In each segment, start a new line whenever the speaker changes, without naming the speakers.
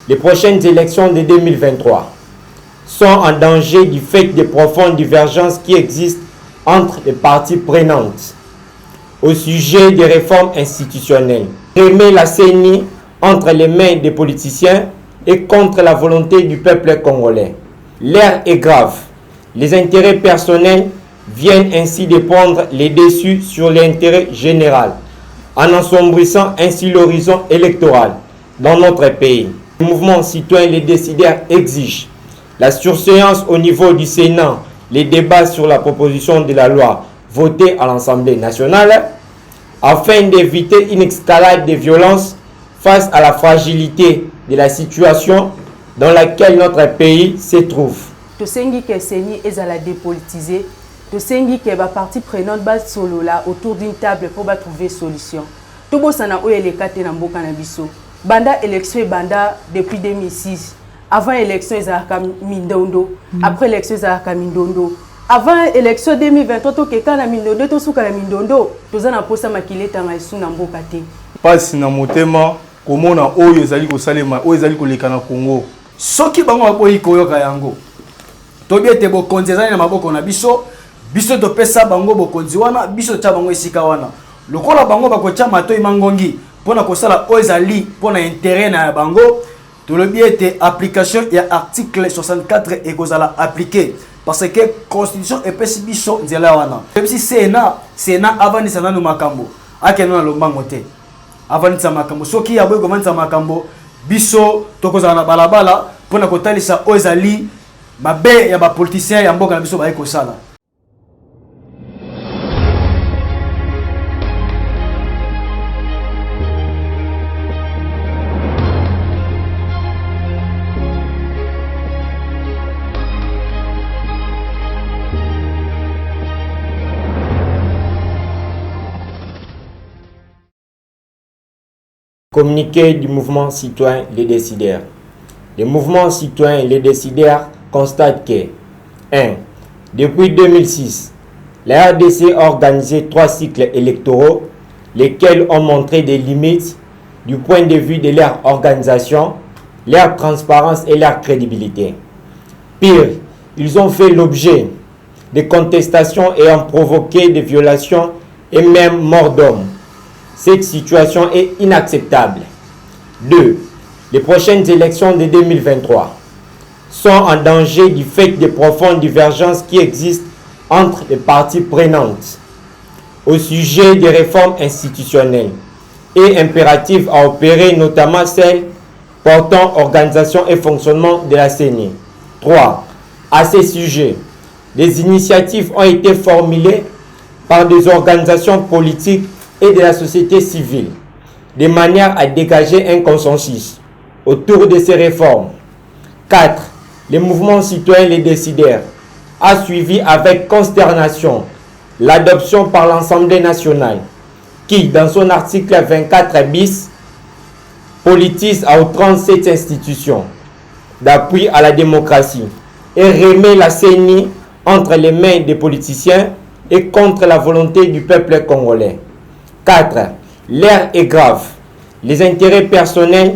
les prochaines élections de 2023 sont en danger du fait des profondes divergences qui existent entre les parties prenantes au sujet des réformes institutionnelles. Remet la CENI entre les mains des politiciens et contre la volonté du peuple congolais. L'ère est grave. Les intérêts personnels viennent ainsi de prendre les dessus sur l'intérêt général, en ensombrissant ainsi l'horizon électoral dans notre pays. Le mouvement citoyen Les Décideurs exige la surséance au niveau du Sénat, les débats sur la proposition de la loi votée à l'Assemblée nationale, afin d'éviter une escalade de violence face à la fragilité de la situation dans laquelle notre pays se trouve.
Tosengi que CENI est à la dépolitiser, tosengi que ba partie prenante ba solo là autour d'une table pour trouver solution. Tout bo sana o ele kate na mboka na biso. Banda élection banda depuis 2006. Avant élection ezaka mindondo, après élection ezaka mindondo. Avant élection 2023 to ke kana mindondo to suka na mindondo, tozana posa makileta ngaisu na mboka te.
Pasi na motema komona oyo ezali ko salema, oyo ezali ko leka na Congo. Soki bango bakoyi koyoka yango. Tobi ete bokonzi ezali na maboko na biso, biso topesa bango bokonzi wana, biso tya bango esika wana. Lokola bango bakotia matoi mangongi pona kosala oyo ezali pona intérêt na bango, tolobi ete application ya article 64 ekozala appliqué parce que constitution epesi biso nzela wana. Depuis Sénat avanisa nanu makambo, akeno na lombango te. Avanisa makambo soki ya boy komanisa makambo, biso tokozala na balabala pona kotalisa oyo ezali mabe ya ba politiciens ya mboka na biso ba ekosala.
Communiqué du mouvement citoyen Les Décideurs. Le mouvement citoyen Les Décideurs constate que 1. Depuis 2006, la RDC a organisé 3 cycles électoraux, lesquels ont montré des limites du point de vue de leur organisation, leur transparence et leur crédibilité. Pire, ils ont fait l'objet de contestations ayant provoqué des violations et même mort d'hommes. Cette situation est inacceptable. 2. Les prochaines élections de 2023 sont en danger du fait des profondes divergences qui existent entre les parties prenantes au sujet des réformes institutionnelles et impératives à opérer, notamment celles portant organisation et fonctionnement de la CENI. 3. À ces sujets, des initiatives ont été formulées par des organisations politiques et de la société civile, de manière à dégager un consensus autour de ces réformes. 4. Le mouvement citoyen Les Décideurs a suivi avec consternation l'adoption par l'Assemblée nationale qui, dans son article 24 bis, politise à outrance cette institution d'appui à la démocratie et remet la CENI entre les mains des politiciens et contre la volonté du peuple congolais. 4. L'ère est grave. Les intérêts personnels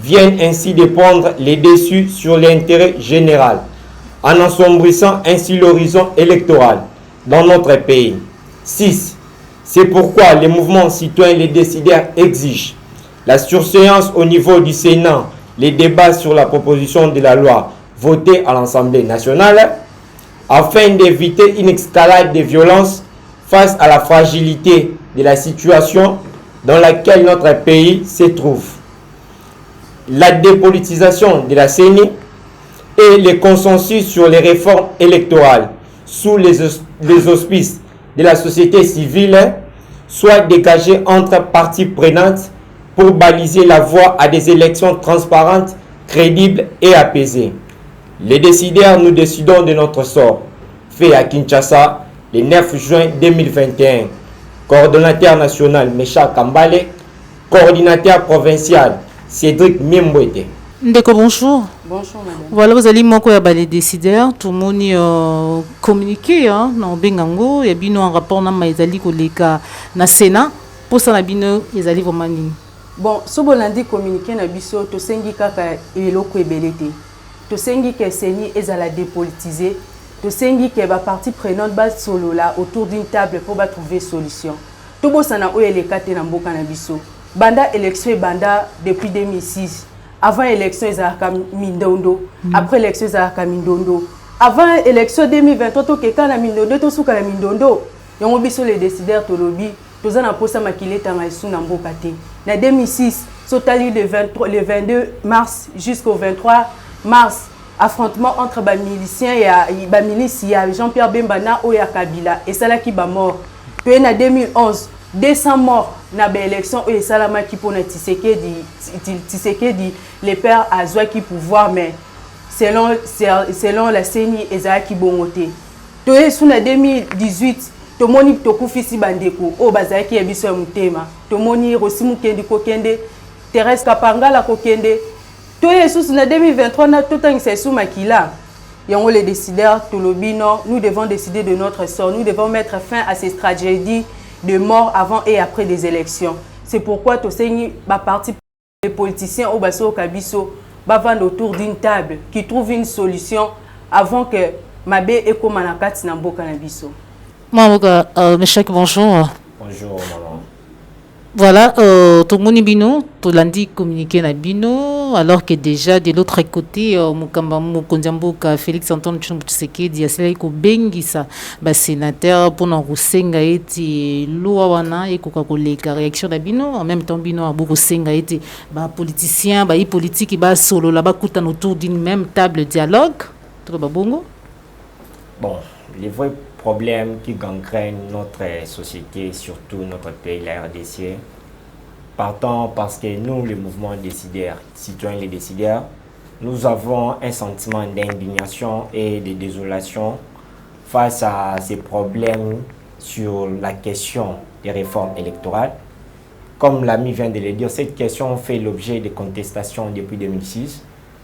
viennent ainsi de prendre les dessus sur l'intérêt général, en ensombrissant ainsi l'horizon électoral dans notre pays. 6. C'est pourquoi le mouvement citoyen Les Décideurs exige la surséance au niveau du Sénat, les débats sur la proposition de la loi votée à l'Assemblée nationale, afin d'éviter une escalade de violence face à la fragilité de la situation dans laquelle notre pays se trouve. La dépolitisation de la CENI et le consensus sur les réformes électorales sous les auspices de la société civile soient dégagés entre parties prenantes pour baliser la voie à des élections transparentes, crédibles et apaisées. Les décideurs, nous décidons de notre sort. Fait à Kinshasa le 9 juin 2021. Coordonnateur national Mecha Kambale, coordinateur provincial Cédric Mimbwete.
Ndeko, bonjour.
Bonjour madame.
Voilà, vous allez moko ya les décideurs, tout le monde communiqué na bengango ya bino en rapport na maizali koleka na Sénat pour ça na bino ezali vraiment nini.
Bon, so bolandi communiqué na biso to sengi kaka eloko ebele te. To sengi ke seni ezala dépolitisé. To sengi ke ba partie prenante ba solo là autour d'une table pour ba trouver solution. To bosana o eleka te na mboka na biso. Banda élection banda depuis 2006. Avant élection ezalaka mindondo, après élection ezalaka mindondo. Avant élection 2023 to keka na mindondo to suka na mindondo. Yango biso les décideurs to lobby toza na posa makileta na isu na mboka te. Na 2006, sotali le 22 mars jusqu'au 23 mars, affrontement entre les miliciens et les miliciens, Jean-Pierre Bemba na Oya Kabila et Salaki ba mort. Puis en 2011, 200 morts na l'élection et Salamaki pour Tshisekedi, les pères à Zouaki pouvoir, mais selon la CENI et Zaki Bongote. Puis en 2018, tomoni tokufisi bandeko o bazaki ya biso ya mutema tomoni Rosimu Kendi kokende Thérèse Kapangala kokende to yesusu na 2023 na totangisa esu makila yango les décideurs tolobino nous devons décider de notre sort, nous devons mettre fin à ces tragédies de mort avant et après des élections. C'est pourquoi tosengi ba parti les politiciens au baso kabiso ba vendre autour d'une table qui trouve une solution avant que mabe ekoma na kati na mboka na biso.
Meshak, bonjour.
Bonjour, maman.
Voilà, tout le monde bino, tout lundi communiqué na bino, alors que déjà de l'autre côté, Mukamba Mukondiamboka Félix Antoine Tshisekedi a cela ko bengisa ba sénateur pour na rusenga eti loi wana e ko koleka réaction na bino, en même temps bino abu rusenga eti ba politicien ba politique ba solo là ba kuta autour d'une même table dialogue, tout ba bongo.
Bon, les vrais problèmes qui gangrènent notre société, surtout notre pays, la RDC. Partons parce que nous, le mouvement décideurs, citoyens les décideurs, nous avons un sentiment d'indignation et de désolation face à ces problèmes sur la question des réformes électorales. Comme l'ami vient de le dire, cette question fait l'objet de contestations depuis 2006,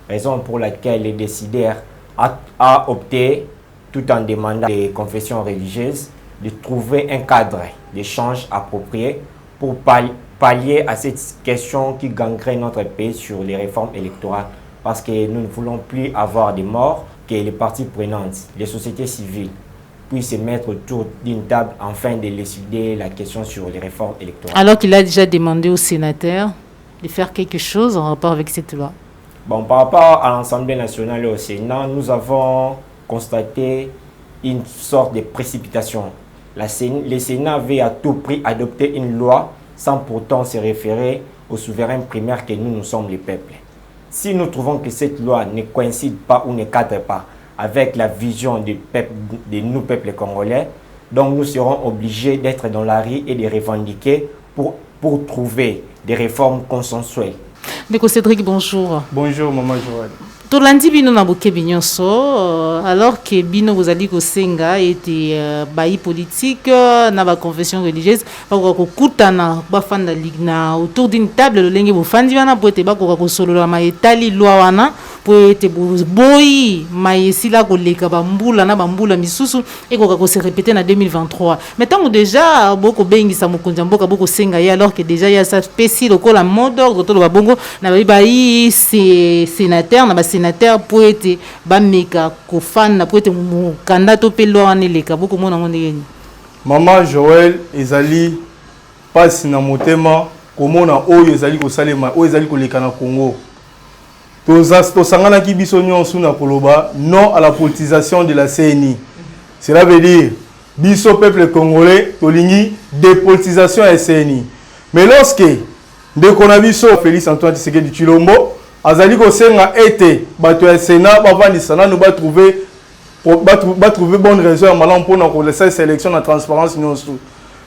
raison pour laquelle les décideurs a opté, tout en demandant des confessions religieuses, de trouver un cadre d'échange approprié pour pallier à cette question qui gangrène notre pays sur les réformes électorales. Parce que nous ne voulons plus avoir des morts, que les parties prenantes, les sociétés civiles, puissent se mettre autour d'une table afin de décider la question sur les réformes électorales.
Alors qu'il a déjà demandé aux sénateurs de faire quelque chose en rapport avec cette loi.
Bon, par rapport à l'Assemblée nationale et au Sénat, nous avons constater une sorte de précipitation. Le Sénat veut à tout prix adopter une loi sans pourtant se référer aux souverains primaires que nous sommes les peuples. Si nous trouvons que cette loi ne coïncide pas ou ne cadre pas avec la vision de nous, peuples congolais, donc nous serons obligés d'être dans la rue et de revendiquer pour trouver des réformes consensuelles.
Ndeko Cédric, bonjour.
Bonjour, maman Joël.
Tout lundi bino na boke binyoso alors que bino vous allez ko senga était baï politique na ba confession religieuse ba ko kutana ba fanda ligna autour d'une table le lenge bo fandi wana po ete ba ko solola ma etali loi wana po ete boyi ma esila ko leka ba mbula na ba mbula misusu e ko se répéter na 2023 mais tant déjà boko bengisa mokonza mboka boko senga ye alors que déjà il y a ça spécial lokola mot d'ordre to ba bongo na baï c'est sénateur na ba sénateur pour être bameka kofana pour être mukanda to pe loi wana leka boko mona ngoni.
Maman Joël ezali passe na motema komona oyo ezali ko salema oyo ezali ko leka na Congo. To sangana ki biso nyonso na koloba non à la politisation de la CENI. Cela veut dire biso peuple congolais tolingi dépolitisation ya CENI. Mais lorsque ndeko na biso Félix Antoine Tshisekedi Tshilombo azali ko senga ete bato ya Sénat bavandisa nanu ba trouver bonne raison à malan pour na laisser cette élection en transparence nyonso.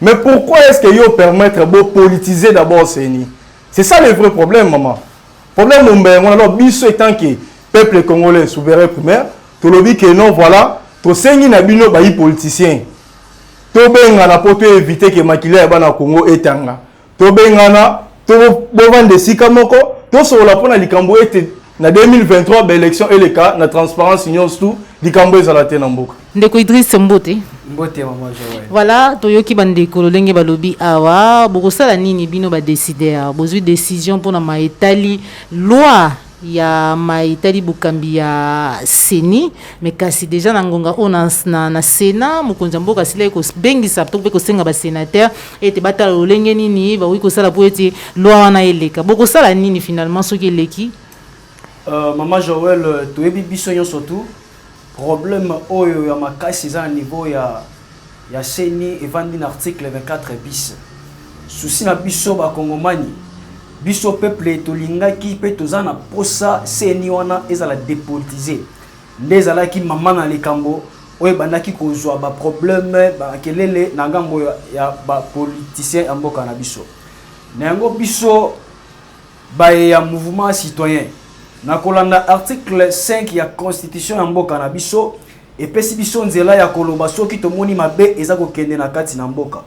Mais pourquoi est-ce que yo permettre de politiser d'abord CENI? C'est ça le vrai problème, maman. Problème on alors biso étant que peuple congolais souverain primaire, to lobi que non voilà, to sengi na bino ba politicien. To benga na poto éviter que makila ba na Congo etanga. To benga na to bovande sika moko, to so la pona likambo ete na 2023 ba élection et le cas na transparence union tout likambo ezala te na mboka.
Ndeko Idriss Mbote.
Mbote maman Joël.
Voilà, toyoki bandeko lolenge balobi awa, bokosala nini bino ba décider, bozwi décision pour na maetali loi ya maetali bukambi ya seni, mais kasi déjà na ngonga ona na Sénat mokonzi mboka sila ko bengisa to pe ko senga ba sénateur et te batala lolenge nini ba wi ko sala po ete loi wana eleka. Bokosala nini finalement soki eleki?
Maman Joël, toyebi biso yon surtout problème oyo ya makasi za niveau ya seni evandi na article 24 bis. Souci na biso ba kongomani. Biso peuple tolingaki pe tozana posa seni wana ezala dépolitiser. Ndezala ki mama na likambo oyo bandaki kozwa ba problème ba kelele na ngambo ya ba politicien amboka na biso. Na yango biso ba ya mouvement citoyen na kolanda article 5 ya constitution ya mboka na biso epesi biso nzela ya koloba soki tomoni mabe eza kokende na kati na mboka.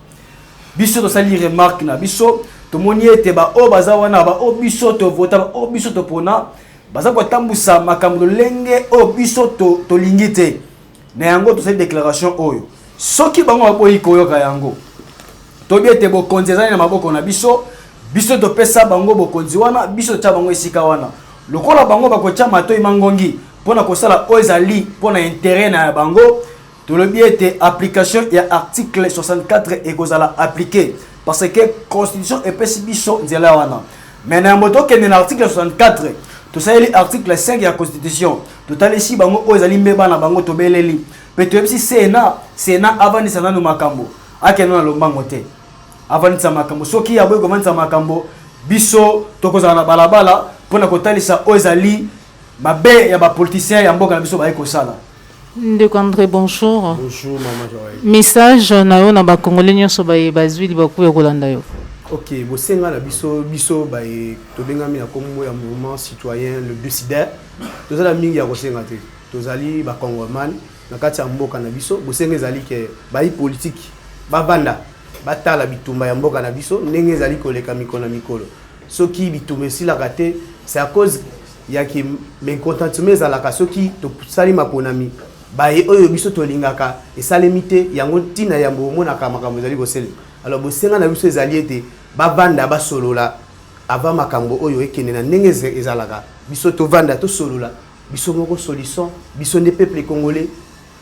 Biso tosali remarque na biso tomoni ete ba o baza wana ba o biso to vota ba o biso to pona baza kotambusa makambo lenge o biso to lingite na yango tosali déclaration oyo soki bango baboyi koyoka yango tobi ete bokonzi ezali na maboko na biso biso topesa bango bokonzi wana biso tya bango esika wana lokola bango bakotia matoi mangongi pona kosala oyo ezali pona intérêt na bango tolobi ete application ya article 64 ekozala appliqué parce que constitution epesi biso nzela wana mais na moto kende na article 64 tosali article 5 ya constitution totalisi bango oyo ezali mbeba na bango tobeleli pe toyebisi Sénat avandisa nanu makambo akende na lombango te avandisa makambo soki ya boye kovandisa makambo biso tokozala na balabala pona kotalisa oyo ezali mabe ya bapoliticien ya mboka na biso baye kosala.
Ndeko André, bonjour.
Bonjour maman Joël.
Message na yo na ba congolais nyonso bazwi libaku ya kolanda yo.
Ok, bosenga na biso ba tobengami na kombo ya mouvement citoyen le décideur. Tozala mingi ya kosenga te. Tozali ba congolais na kati ya mboka na biso, bosenga ezali ke bayi politique bavanda batala bitumba ya mboka na biso ndenge ezali koleka mikolo na mikolo. Soki bitumba esilaka te, c'est à cause ya ki mécontentement ezalaka soki tosali maponami baye oyo biso tolingaka esalemi te yango ntina ya bomonaka makambo ezali kosele. Alors bosenga na biso ezali ete bavanda basolola avant makambo oyo ekende na ndenge ezalaka biso tovanda tosolola biso moko solution biso nde peuple congolais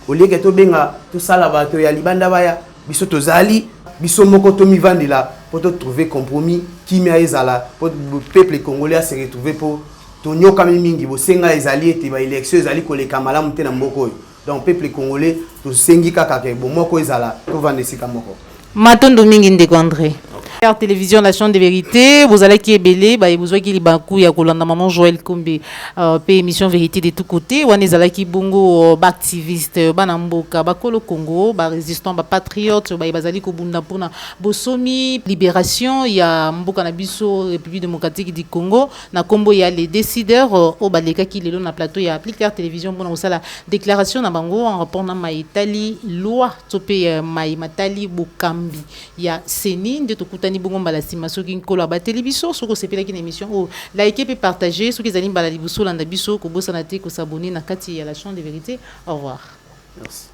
oleke tobenga tosala bato ya libanda baya biso tozali biso moko tomivandela pour trouver compromis kimia ezala pour le peuple congolais se retrouver pour tonyoka mingi bosenga ezali ete ba élection ezali koleka malamu te na mboko oyo. Donc peuple congolais tosengi kaka ke bomoko ezala tovanda esika moko.
Matondo mingi Ndeko André. Télévision la chaîne de vérité vous allez qui est belé bah vous voyez qu'il bakou ya kolanda maman Joël Kombe pe émission vérité de tous côtés wana zala ki bongo ba activiste ba namboka ba kolo Congo ba résistant ba patriote ba bazali ko bunda pona bosomi libération ya mboka na biso République démocratique du Congo na kombo ya les décideurs au baleka ki lelo na plateau ya Appliquer télévision pona osala déclaration na bango en rapport na maitali loi topé matali bukambi ya seni de tokutani bongo mbala sima soki nkolo ba télévision soko sepela ki na émission o like et partager soki zali mbala libuso landa biso ko bosa na te ko s'abonner na kati ya la chaîne de vérité. Au revoir.
Merci.